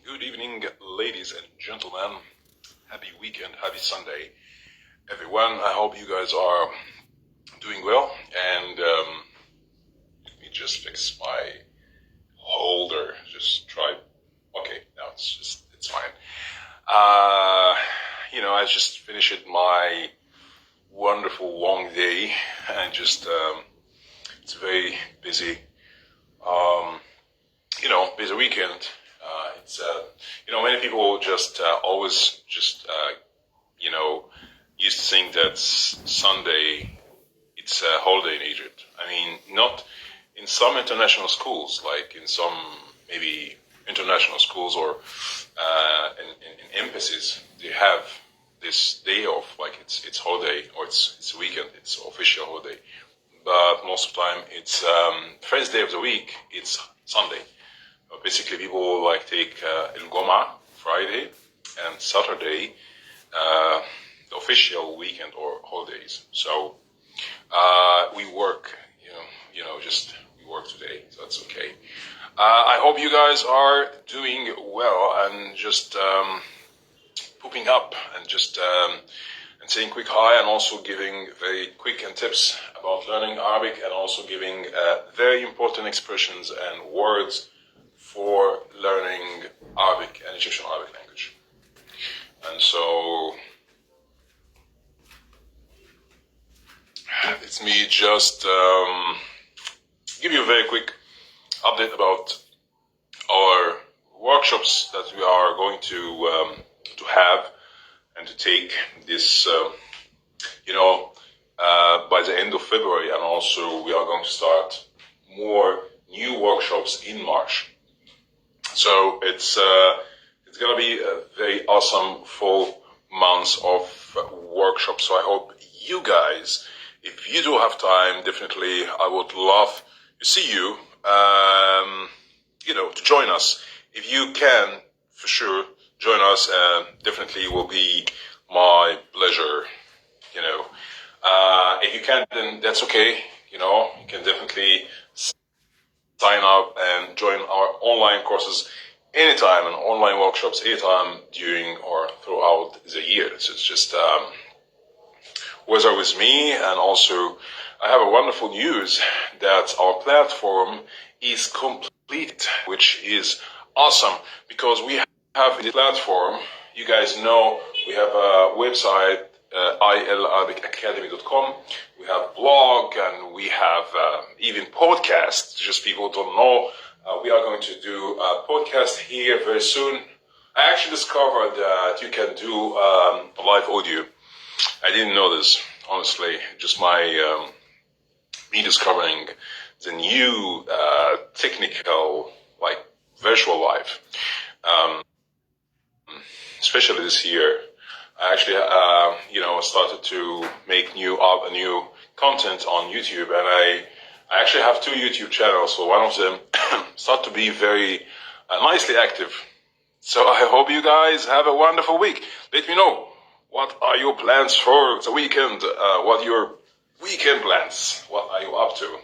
Good evening, ladies and gentlemen. Happy weekend, happy Sunday, everyone. I hope you guys are doing well. And let me just fix my holder. Just try. Okay, now it's fine. I just finished my wonderful long day, and it's very busy. Busy weekend. It's many people just always used to think that Sunday it's a holiday in Egypt. I mean, not in some international schools, like in some maybe international schools or in embassies, they have this day off, like it's holiday or it's weekend, it's official holiday. But most of the time, it's first day of the week. It's Sunday. Basically, people take El Goma Friday and Saturday, the official weekend or holidays. So we work, we work today. So that's okay. I hope you guys are doing well and just pooping up and and saying quick hi, and also giving very quick and tips about learning Arabic, and also giving very important expressions and words for learning Arabic and Egyptian Arabic language. And so it's me just give you a very quick update about our workshops that we are going to have and to take this by the end of February, and also we are going to start more new workshops in March. So it's going to be a very awesome full month of workshops. So I hope you guys, if you do have time, definitely I would love to see you, to join us. If you can, for sure, join us. Definitely will be my pleasure. If you can't, then that's okay. You can definitely sign up and join our online courses anytime, and online workshops anytime during or throughout the year. So it's just whether with me, and also I have a wonderful news that our platform is complete, which is awesome, because we have the platform. You guys know we have a website, ilarabicacademy.com. We have blog, and we have even podcasts. Just people don't know. We are going to do a podcast here very soon. I actually discovered that you can do live audio. I didn't know this, honestly. Just me discovering the new technical, virtual live. Especially this year, I actually, started to make new content on YouTube, and I actually have 2 YouTube channels. So one of them start to be very nicely active. So I hope you guys have a wonderful week. Let me know, what are your plans for the weekend? What are your weekend plans? What are you up to?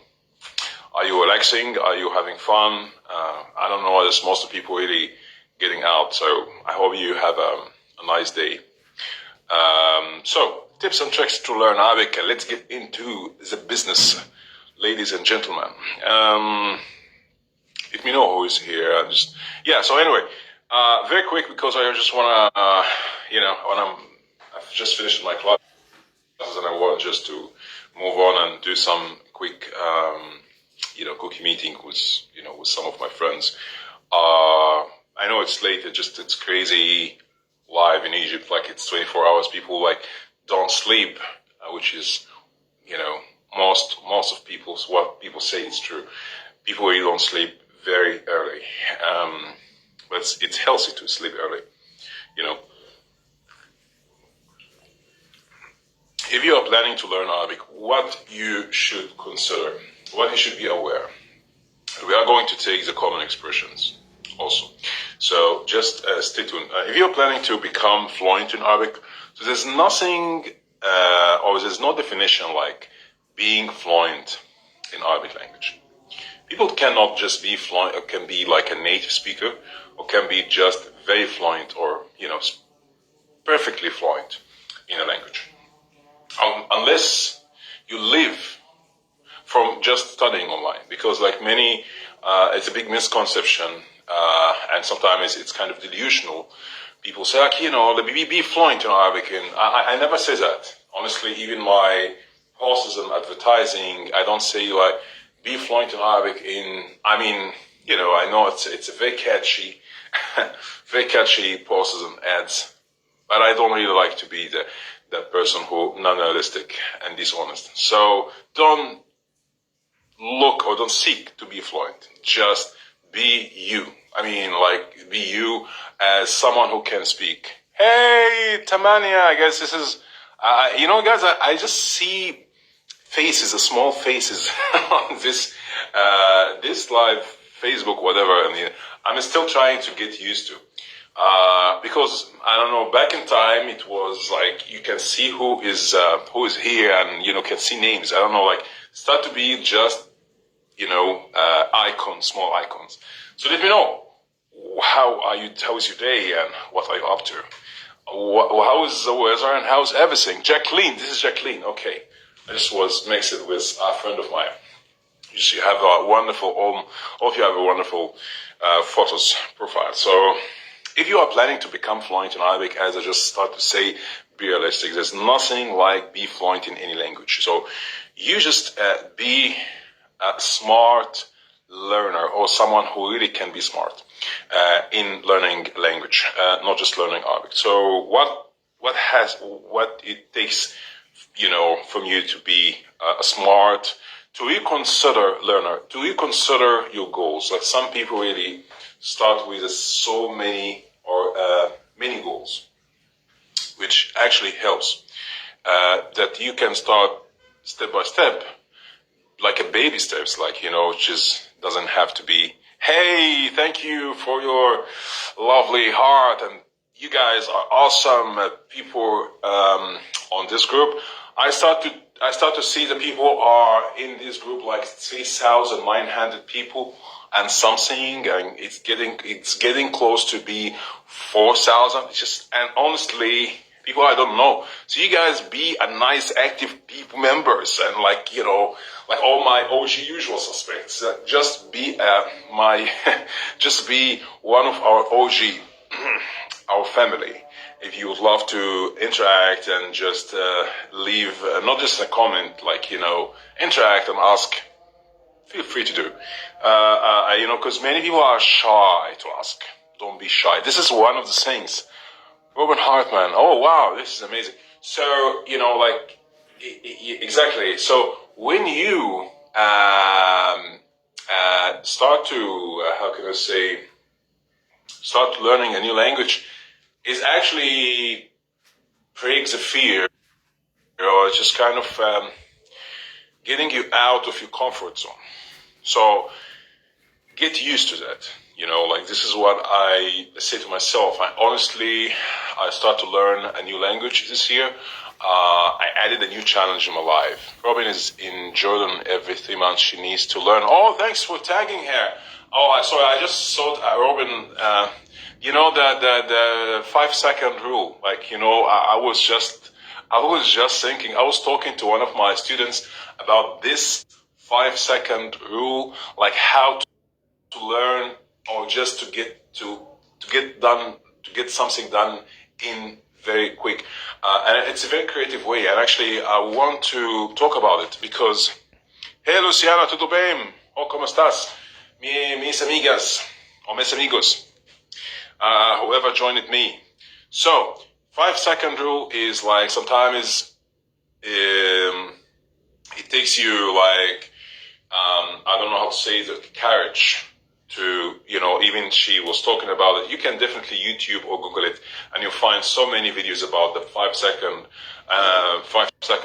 Are you relaxing? Are you having fun? I don't know. There's most of the people really getting out. So I hope you have a nice day. So tips and tricks to learn Arabic. Let's get into the business, ladies and gentlemen. Let me know who is here. So anyway, very quick, because I just want to, I've just finished my classes, and I want just to move on and do some quick, cookie meeting with some of my friends. I know it's late. It's crazy live in Egypt. It's 24 hours. People don't sleep, which is, most of people's, what people say is true. People really don't sleep very early. But it's healthy to sleep early, If you are planning to learn Arabic, what you should consider, what you should be aware. We are going to take the common expressions also. So just stay tuned. If you're planning to become fluent in Arabic, so there's nothing, or there's no definition like being fluent in Arabic language. People cannot just be fluent, or can be like a native speaker, or can be just very fluent or, perfectly fluent in a language. Unless you live from just studying online, because like many, it's a big misconception, and sometimes it's kind of delusional. People say, like, be fluent in Arabic, and I never say that. Honestly, even my posts in advertising, I don't say like, be fluent in Arabic I know it's a very catchy, very catchy posts and ads, but I don't really like to be that person who non-realistic and dishonest. So don't look or don't seek to be fluent. Just be you. Be you as someone who can speak. Hey, Tamania, I guess this is, guys, I just see faces, small faces on this live Facebook, whatever. I'm still trying to get used to. Because I don't know, back in time it was like you can see who is here and can see names. I don't know, like start to be just icons, small icons. So let me know how is your day and what are you up to? How is the weather and how's everything? Jacqueline, this is Jacqueline. Okay, I just was mixed with a friend of mine. You have a wonderful, all of you have a wonderful photos profile. So if you are planning to become fluent in Arabic, as I just started to say, be realistic. There's nothing like be fluent in any language. So you just be a smart learner or someone who really can be smart in learning language, not just learning Arabic. So what it takes, from you to be a smart, to reconsider learner, to reconsider your goals. Like some people really start with so many or many goals, which actually helps. That you can start step by step, like a baby steps, just doesn't have to be, hey, thank you for your lovely heart, and you guys are awesome people on this group. I start to see the people are in this group like 3,900 people and something, and it's getting close to be 4,000. And honestly, people I don't know. So you guys be a nice active people members and like all my OG usual suspects. Just be just be one of our OG, our family. If you would love to interact and just leave, not just a comment, interact and ask, feel free to do. Because many people are shy to ask. Don't be shy. This is one of the things. Robin Hartman. Oh, wow, this is amazing. So, exactly. So when you start to, start learning a new language, is actually breaks the fear, it's just kind of getting you out of your comfort zone. So get used to that. This is what I say to myself. I start to learn a new language this year. I added a new challenge in my life. Robin is in Jordan every 3 months. She needs to learn. Oh, thanks for tagging her. Oh, sorry, I just saw Robin. The 5-second rule. I was just thinking. I was talking to one of my students about this 5-second rule, like how to learn or just to get something done in very quick, and it's a very creative way. And actually, I want to talk about it because, hey, Luciana, tudo bem? Oh, como estás? Mis amigas or mis amigos, whoever joined me. So, 5-second rule is like sometimes it takes you like I don't know how to say the courage to, even she was talking about it. You can definitely YouTube or Google it, and you'll find so many videos about the 5-second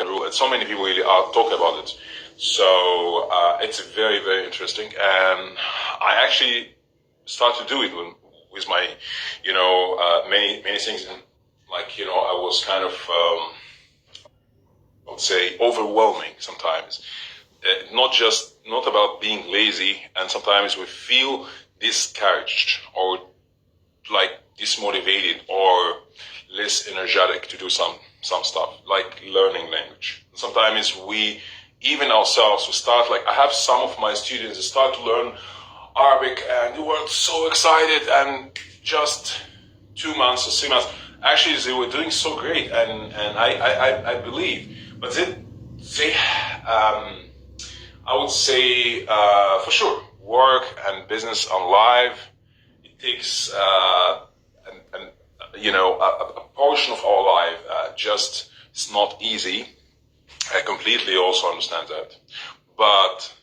rule, and so many people really are talking about it. So it's very, very interesting, and I actually start to do it with my, many things. And I was kind of, I would say, overwhelming sometimes. Not about being lazy, and sometimes we feel discouraged or like less motivated or less energetic to do some stuff like learning language. Sometimes we, even ourselves, we start, like I have some of my students that start to learn Arabic and they were so excited, and just 2 months or 3 months, actually they were doing so great, and I believe, but they I would say for sure work and business on live, it takes a portion of our life. Just it's not easy. I completely also understand that, but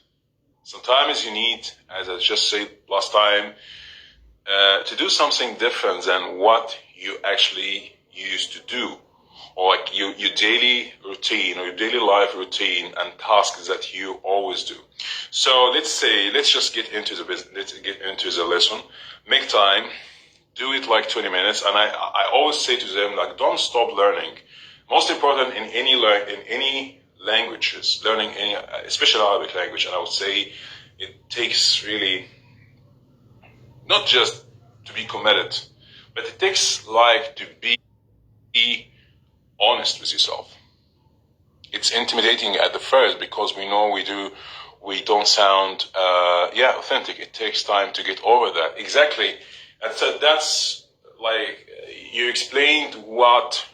sometimes you need, as I just said last time, to do something different than what you actually used to do, or like your daily routine or your daily life routine and tasks that you always do. So let's just get into the business. Let's get into the lesson. Make time. Do it like 20 minutes. And I always say to them, like, don't stop learning. Most important in any languages, learning any, especially Arabic language, and I would say it takes really not just to be committed, but it takes like to be honest with yourself. It's intimidating at the first because we know we don't sound authentic. It takes time to get over that. Exactly. And so that's like you explained what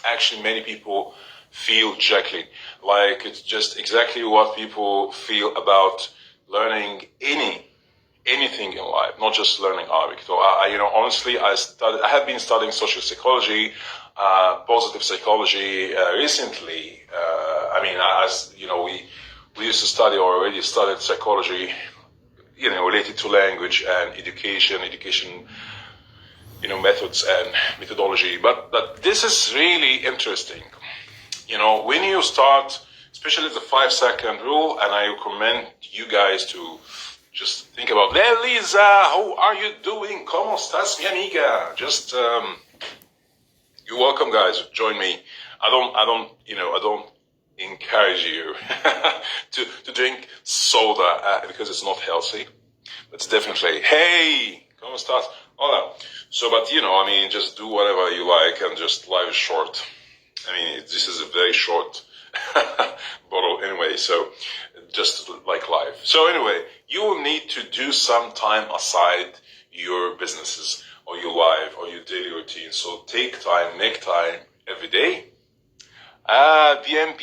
actually many people feel, Jacqueline. Like it's just exactly what people feel about learning anything in life, not just learning Arabic. So honestly, I have been studying social psychology, positive psychology recently. As you know, we used to study or already studied psychology, related to language and education, methods and methodology. But this is really interesting. When you start, especially the 5-second rule, and I recommend you guys to just think about, Lisa, how are you doing? ¿Cómo estás, mi amiga? Just, you're welcome, guys. Join me. I don't encourage you to drink soda because it's not healthy. It's definitely, hey, ¿cómo estás? Hola. So, but just do whatever you like, and just life is short. This is a very short bottle anyway, so just like life. So anyway, you will need to do some time aside your businesses or your life or your daily routine. So take time, make time every day. Bien.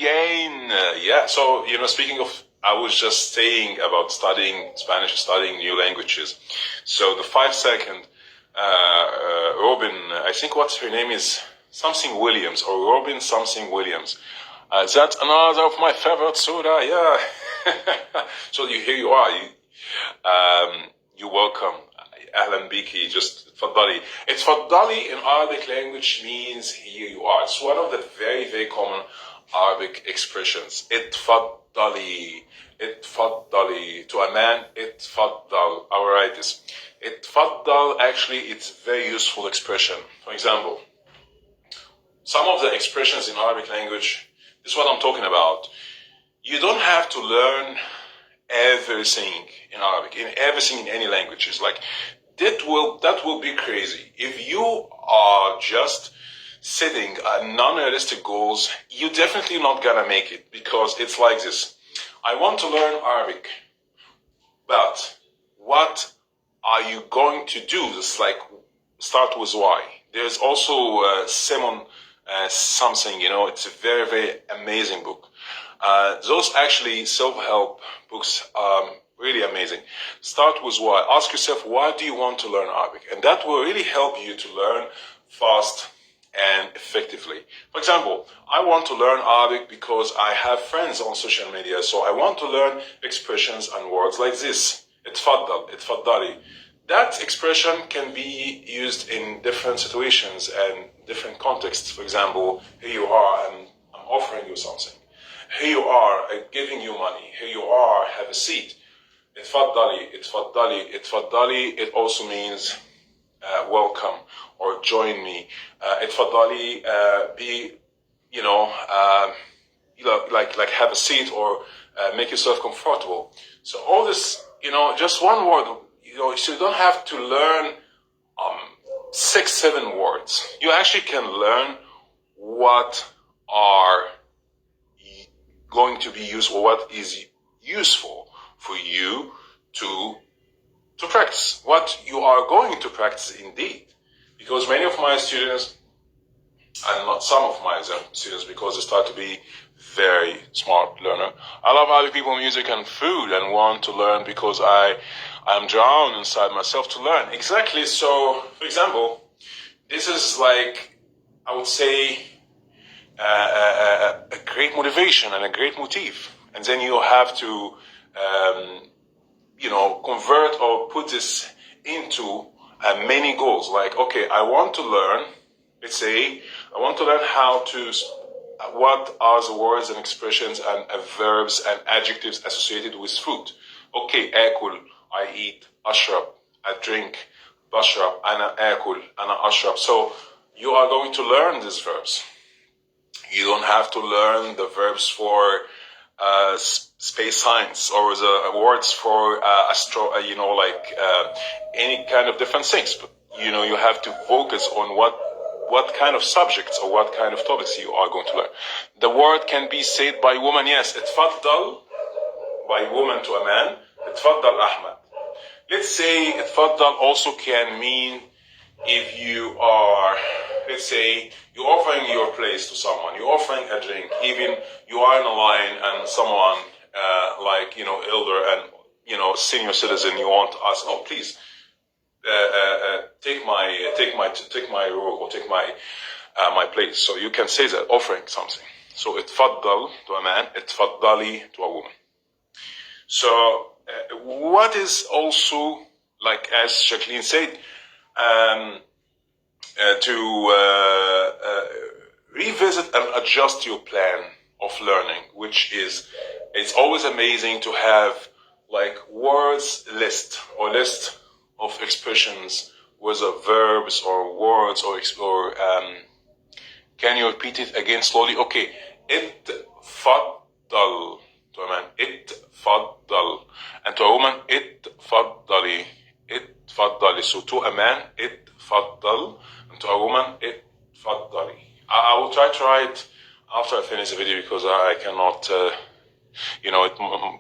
Yeah, so, speaking of, I was just saying about studying Spanish, studying new languages. So the 5-second, Robin, I think what's her name is something Williams, or Robin something Williams. That's another of my favorite soda, yeah. So here you are. You're welcome. Ahlan biki, just tfaddali. It's tfaddali in Arabic language means here you are. It's one of the very, very common Arabic expressions. Itfaddali. To a man, itfaddal. I will write this. Itfaddal, actually, it's a very useful expression. For example, some of the expressions in Arabic language, this is what I'm talking about. You don't have to learn everything in Arabic, in everything in any languages. Like that will be crazy. If you are just setting non-realistic goals, you're definitely not gonna make it, because it's like this. I want to learn Arabic, but what are you going to do? It's like start with why. There's also Simon something, it's a very, very amazing book. Those actually self-help books are really amazing. Start with why. Ask yourself, why do you want to learn Arabic? And that will really help you to learn fast and effectively. For example, I want to learn Arabic because I have friends on social media, so I want to learn expressions and words like this. Itfaddal, itfaddali. That expression can be used in different situations and different contexts. For example, here you are, and I'm offering you something. Here you are, I'm giving you money. Here you are, have a seat. Itfaddali, itfaddali, itfaddali. It also means welcome or join me. Itfaddali, be, like have a seat or make yourself comfortable. So all this, just one word. So you don't have to learn 6, 7 words, you actually can learn what are going to be used, or what is useful for you to practice, what you are going to practice indeed. Because many of my students, and not some of my students, because they start to be very smart learner. I love other people, music and food, and want to learn because I'm drowned inside myself to learn. Exactly. So, for example, this is like, I would say, a great motivation and a great motif. And then you have to, convert or put this into many goals. Like, okay, I want to learn, let's say, I want to learn how to, what are the words and expressions and verbs and adjectives associated with food. Okay, akul, I eat, ashrab, I drink, bashrab, ana akul, ana ashrab. So you are going to learn these verbs. You don't have to learn the verbs for space science or the words for any kind of different things. But you have to focus on what kind of subjects or what kind of topics you are going to learn. The word can be said by woman, yes, اتفضل, by woman to a man, اتفضل Ahmad. Let's say اتفضل also can mean if you are, let's say, you're offering your place to someone, you're offering a drink, even you are in a line and someone elder and senior citizen, you want to ask, oh please, take my role or take my place. So you can say that, offering something. So اتفضل to a man, اتفضلي to a woman. So what is also, like as Jacqueline said, to revisit and adjust your plan of learning, which is, it's always amazing to have like words list or list of expressions, words of verbs or words or can you repeat it again slowly? Okay, اتفضل to a man, اتفضل, and to a woman, اتفضلي, اتفضلي. So to a man, اتفضل, and to a woman, اتفضلي. I will try to write after I finish the video because I cannot, it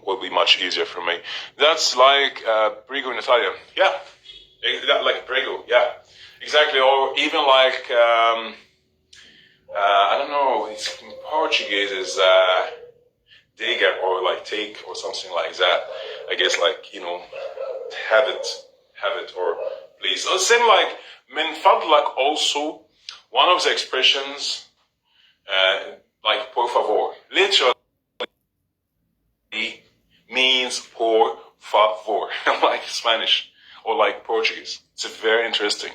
will be much easier for me. That's like prego in Italian. Yeah, like prego. Yeah, exactly. Or even like, I don't know, it's in Portuguese is diga or like take or something like that. I guess like, have it or please. So same like min fadlak also, one of the expressions like por favor, literally means por favor, like Spanish or like Portuguese. It's very interesting.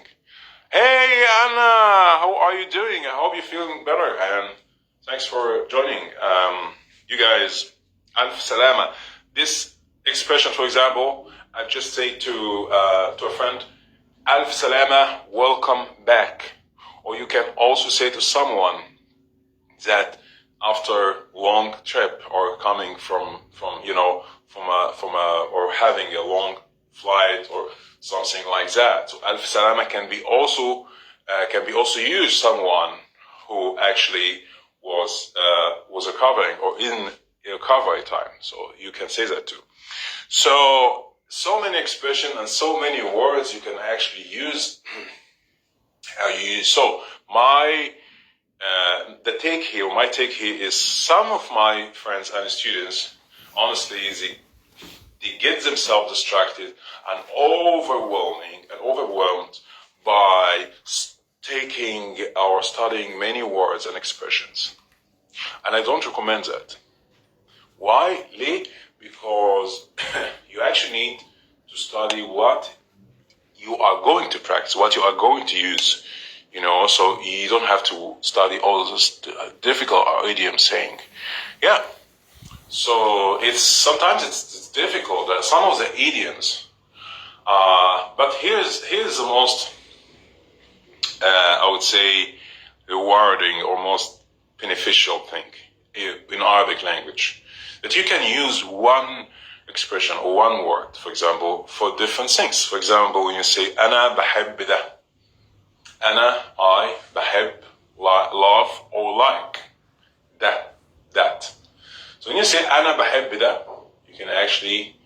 Hey Anna, how are you doing? I hope you're feeling better, and thanks for joining. You guys, Alf Salama. This expression, for example, I just say to a friend, Alf Salama, welcome back. Or you can also say to someone that after long trip or coming from or having a long flight or something like that. So Alf Salama can be also used someone who actually was recovering or in recovery time. So you can say that too. So many expressions and so many words you can actually use. So my take here is some of my friends and students, honestly, they get themselves distracted and overwhelmed by taking or studying many words and expressions. And I don't recommend that. Why? Because you actually need to study what you are going to practice, what you are going to use, so you don't have to study all this difficult idiom saying. Yeah. So sometimes it's difficult, some of the idioms, but here's the most, I would say, rewarding or most beneficial thing in Arabic language, that you can use one expression or one word, for example, for different things. For example, when you say, أنا بحب ده, أنا, I, بحب, love, or like. That. So when you say أنا بحب ده, you can actually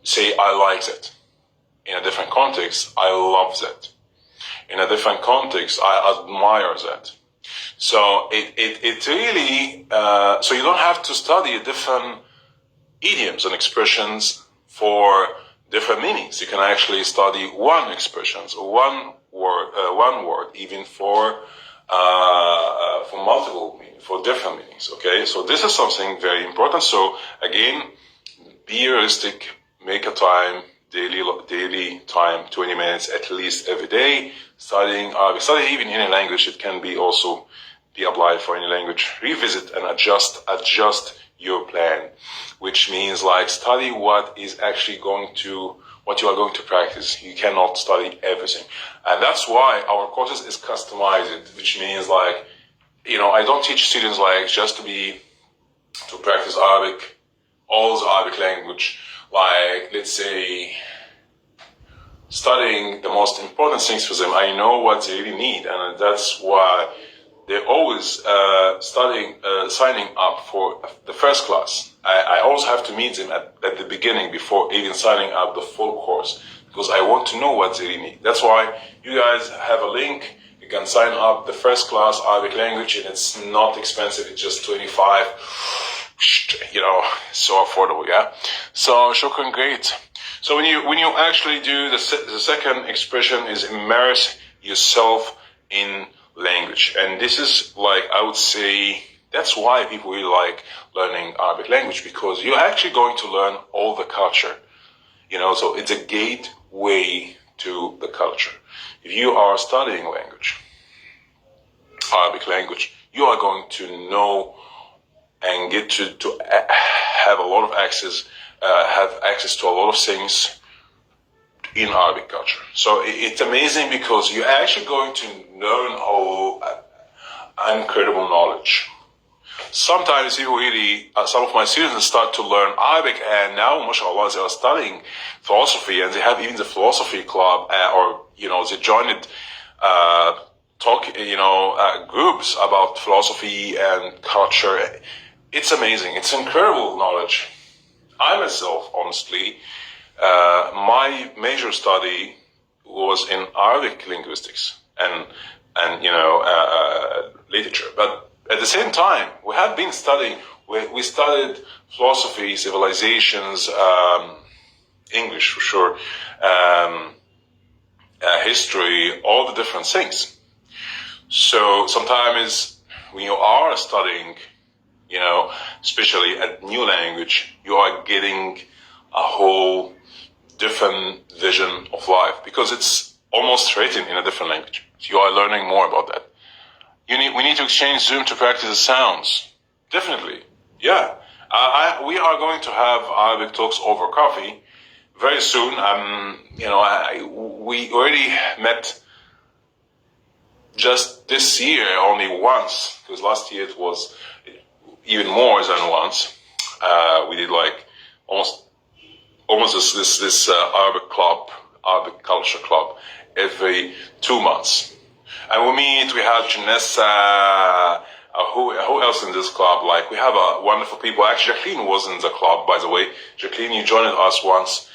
say I like that. In a different context, I love that. In a different context, I admire that. So it really, so you don't have to study different idioms and expressions for different meanings. You can actually study one expressions, one word, even for multiple meanings, for different meanings. Okay, so this is something very important. So again, be realistic, make a time, daily time, 20 minutes at least every day, studying Arabic. Study even any language. It can be also be applied for any language. Revisit and adjust your plan, which means like study what you are going to practice. You cannot study everything. And that's why our courses is customized, which means like, I don't teach students like just to practice Arabic, all the Arabic language, like let's say studying the most important things for them. I know what they really need, and that's why they're always signing up for the first class. I always have to meet them at the beginning before even signing up the full course, because I want to know what they really need. That's why you guys have a link. You can sign up the first class Arabic language, and it's not expensive. It's just 25. So affordable, yeah. So shukran, great. So when you actually do the second expression is immerse yourself in language, and this is like, I would say, that's why people really like learning Arabic language, because you're actually going to learn all the culture, so it's a gateway to the culture. If you are studying Arabic language, you are going to know and get to have a lot of access, to a lot of things in Arabic culture. So it's amazing because you're actually going to learn incredible knowledge. Sometimes people some of my students start to learn Arabic, and now, mashallah, they are studying philosophy, and they have even the philosophy club, they joined groups about philosophy and culture. It's amazing. It's incredible knowledge. I myself, honestly, my major study was in Arabic linguistics and literature. But at the same time, we have been studying. We studied philosophy, civilizations, English for sure, history, all the different things. So sometimes when you are studying, especially a new language, you are getting a whole different vision of life, because it's almost written in a different language. So you are learning more about that. We need to exchange Zoom to practice the sounds. Definitely. Yeah. We are going to have Arabic talks over coffee very soon. We already met just this year only once, because last year it was even more than once. We did like almost this Arabic culture club every 2 months. And we meet, we have Janessa, who else in this club? Like, we have wonderful people. Actually, Jacqueline was in the club, by the way. Jacqueline, you joined us once.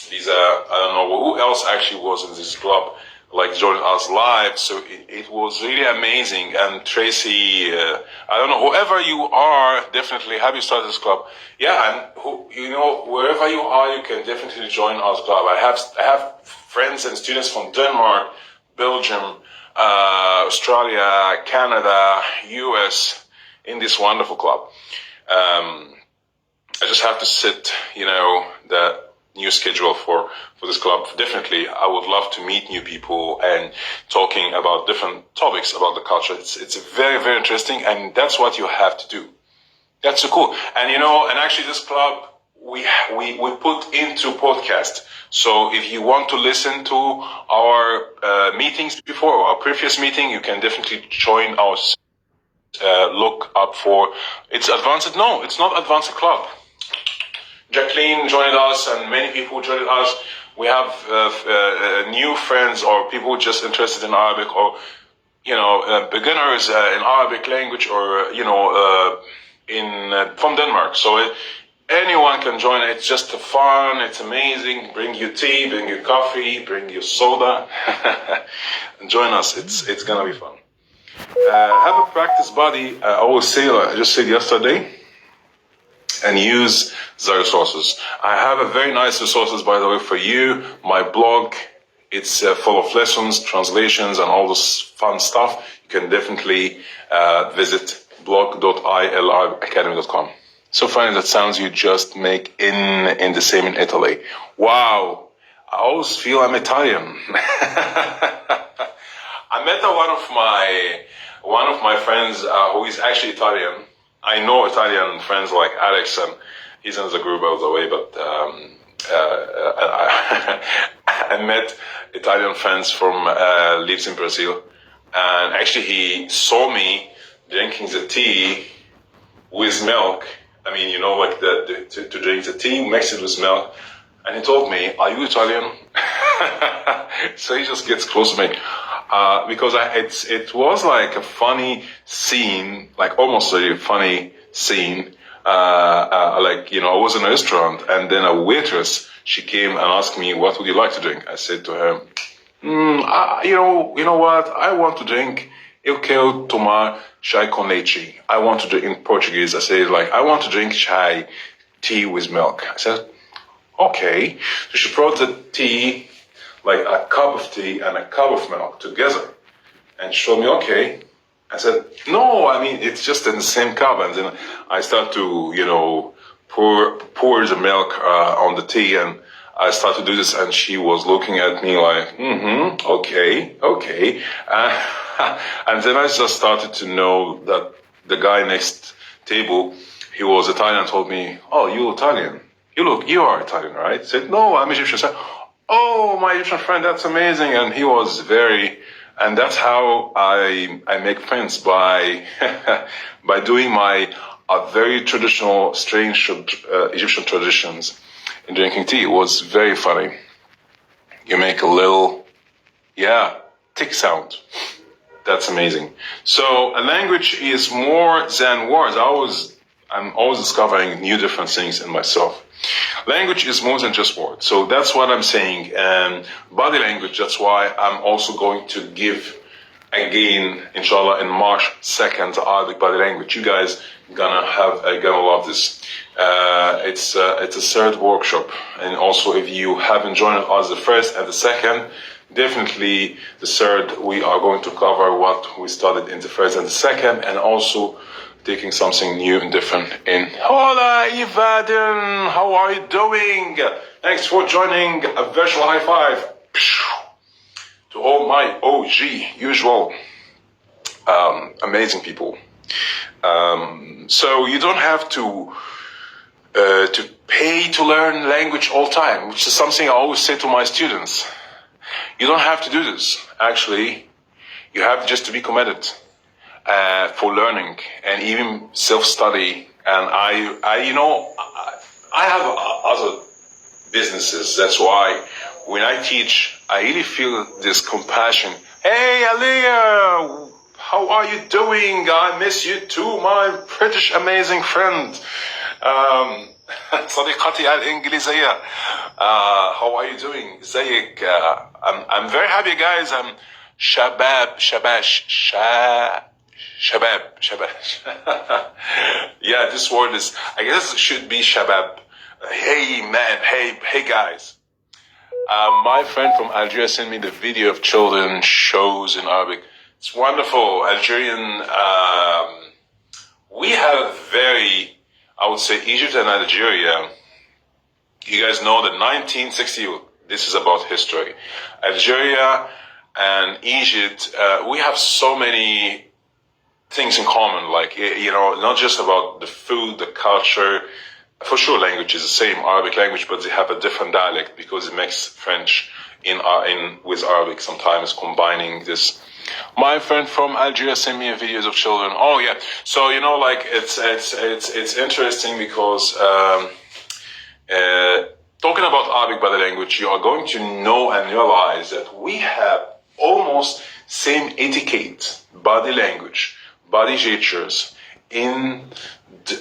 Lisa, I don't know who else actually was in this club, like joining us live. So it was really amazing. And Tracy, I don't know, whoever you are, definitely have you started this club. Yeah, and wherever you are, you can definitely join our club. I have friends and students from Denmark, Belgium, Australia, Canada, US in this wonderful club. I just have to set, the new schedule for this club. Definitely, I would love to meet new people and talking about different topics about the culture. It's very, very interesting, and that's what you have to do. That's so cool. And and actually this club, we put into podcast. So if you want to listen to our meetings before, or our previous meeting, you can definitely join our look up for, it's advanced. No, it's not advanced club. Jacqueline joined us, and many people joined us. we have new friends or people just interested in Arabic, or beginners in Arabic language, or from Denmark. So anyone can join. It's just fun. It's amazing. Bring your tea, bring your coffee, bring your soda, and join us. It's gonna be fun. Have a practice body. I always say, I just said yesterday, and use the resources. I have a very nice resources, by the way, for you. My blog, it's full of lessons, translations, and all this fun stuff. You can definitely visit blog.ilacademy.com. So funny, that sounds you just make in the same in Italy. Wow, I always feel I'm Italian. I met one of my friends who is actually Italian. I know Italian friends like Alex, and he's in the group, by the way, but I met Italian friends from lives in Brazil, and actually he saw me drinking the tea with milk. I mean, like to drink the tea, mix it with milk, and he told me, "Are you Italian?" So he just gets close to me. Because it was like a funny scene, like almost a funny scene. I was in a restaurant, and then a waitress, she came and asked me, "What would you like to drink?" I said to her, you know what? I want to drink eu quero tomar chai com leite. I want to drink, in Portuguese, I say I want to drink chai, tea with milk. I said, okay. So she brought the tea, like a cup of tea and a cup of milk together, and showed me, okay. I said, no, I mean, it's just in the same cup. And then I start to, pour the milk on the tea, and I start to do this, and she was looking at me like, okay. And then I just started to know that the guy next table, he was Italian, told me, oh, you're Italian. You are Italian, right? I said, no, I'm Egyptian. I said, oh, my Egyptian friend, that's amazing. And he was and that's how I make friends, by by doing my very traditional, strange Egyptian traditions in drinking tea. It was very funny. You make a little, tick sound. That's amazing. So a language is more than words. I'm always discovering new different things in myself. Language is more than just words. So that's what I'm saying. And body language, that's why I'm also going to give again, inshallah, in March 2nd, the Arabic body language. You guys gonna love this. It's a third workshop. And also, if you haven't joined us the first and the second, definitely the third, we are going to cover what we studied in the first and the second, and also taking something new and different in. Hola, Ivaden! How are you doing? Thanks for joining. A virtual high five to all my OG, usual, amazing people. So you don't have to pay to learn language all time, which is something I always say to my students. You don't have to do this. Actually, you have just to be committed for learning and even self-study. And I have other businesses. That's why when I teach, I really feel this compassion. Hey, Aliyah, how are you doing? I miss you too, my British amazing friend. صديقتي الإنجليزية. How are you doing? زيك. I'm very happy, guys. I'm Shabab. Yeah, this word is, I guess it should be Shabab. Hey, man. Hey, guys. My friend from Algeria sent me the video of children shows in Arabic. It's wonderful. Algerian, we have I would say Egypt and Algeria, you guys know that 1960, this is about history. Algeria and Egypt, we have so many things in common, like, not just about the food, the culture. For sure, language is the same, Arabic language, but they have a different dialect because it makes French with Arabic sometimes combining this. My friend from Algeria sent me videos of children. Oh yeah, so it's interesting because talking about Arabic body language, you are going to know and realize that we have almost same etiquette, body language, body gestures,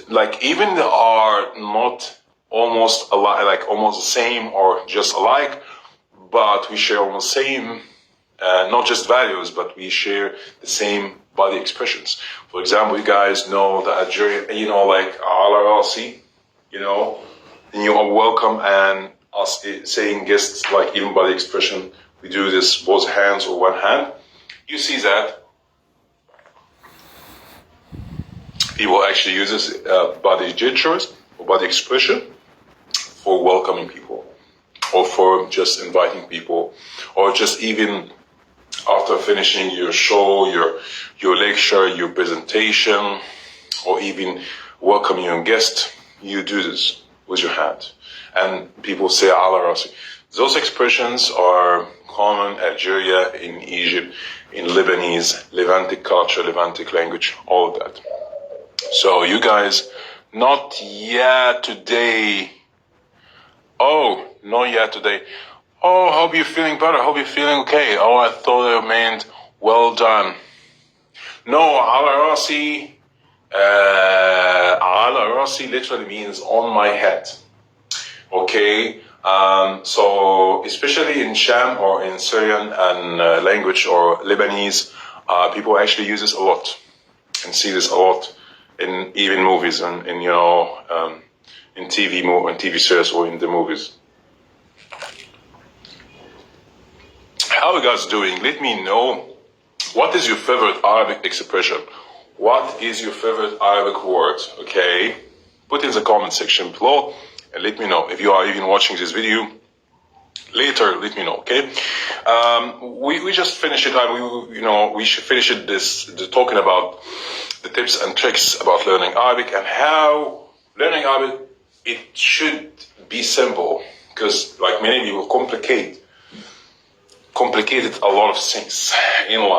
like even they are not almost alike, like almost the same or just alike, but we share almost same, not just values, but we share the same body expressions. For example, you guys know the Algerian, like ala rasi, and you are welcome, and us saying guests, like even body expression, we do this both hands or one hand. You see that people actually use this body gestures or body expression for welcoming people, or for just inviting people, or just even after finishing your show, your lecture, your presentation, or even welcoming your guest, you do this with your hand. And people say ala rasi. Those expressions are common in Algeria, in Egypt, in Lebanese, Levantic culture, Levantic language, all of that. So you guys, not yet today. Oh, not yet today. Oh, hope you're feeling better. Hope you're feeling okay. Oh, I thought it meant well done. No, ala rasi, literally means on my head. Okay, so especially in Sham or in Syrian and language or Lebanese, people actually use this a lot and see this a lot in even movies and in TV series or in the movies. How are you guys doing? Let me know. What is your favorite Arabic expression? What is your favorite Arabic word? Okay, put in the comment section below and let me know. If you are even watching this video later, let me know. Okay, we just finished it. We should finish it. Talking about the tips and tricks about learning Arabic and how learning Arabic, it should be simple, because like many people complicated a lot of things in life.